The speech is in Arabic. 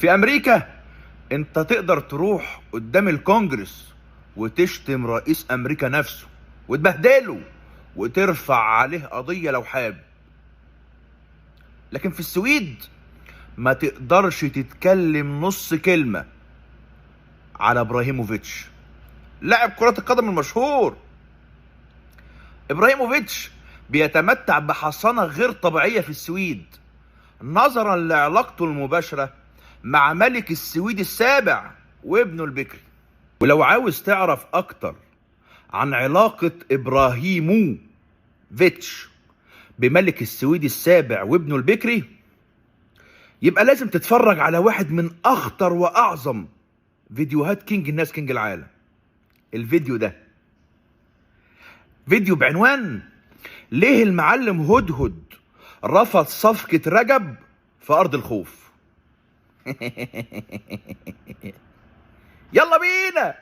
في امريكا انت تقدر تروح قدام الكونجرس وتشتم رئيس امريكا نفسه وتبهدله وترفع عليه قضية لو حابب. لكن في السويد ما تقدرش تتكلم نص كلمة على ابراهيموفيتش، لاعب كرة القدم المشهور. ابراهيموفيتش بيتمتع بحصانة غير طبيعية في السويد نظرا لعلاقته المباشرة مع ملك السويد السابع وابنه البكري. ولو عاوز تعرف اكتر عن علاقة ابراهيموفيتش بملك السويد السابع وابنه البكري، يبقى لازم تتفرج على واحد من اخطر واعظم فيديوهات كينج الناس كينج العالم. الفيديو ده فيديو بعنوان ليه المعلم هدهد رفض صفقة رجب في ارض الخوف. يلا بينا.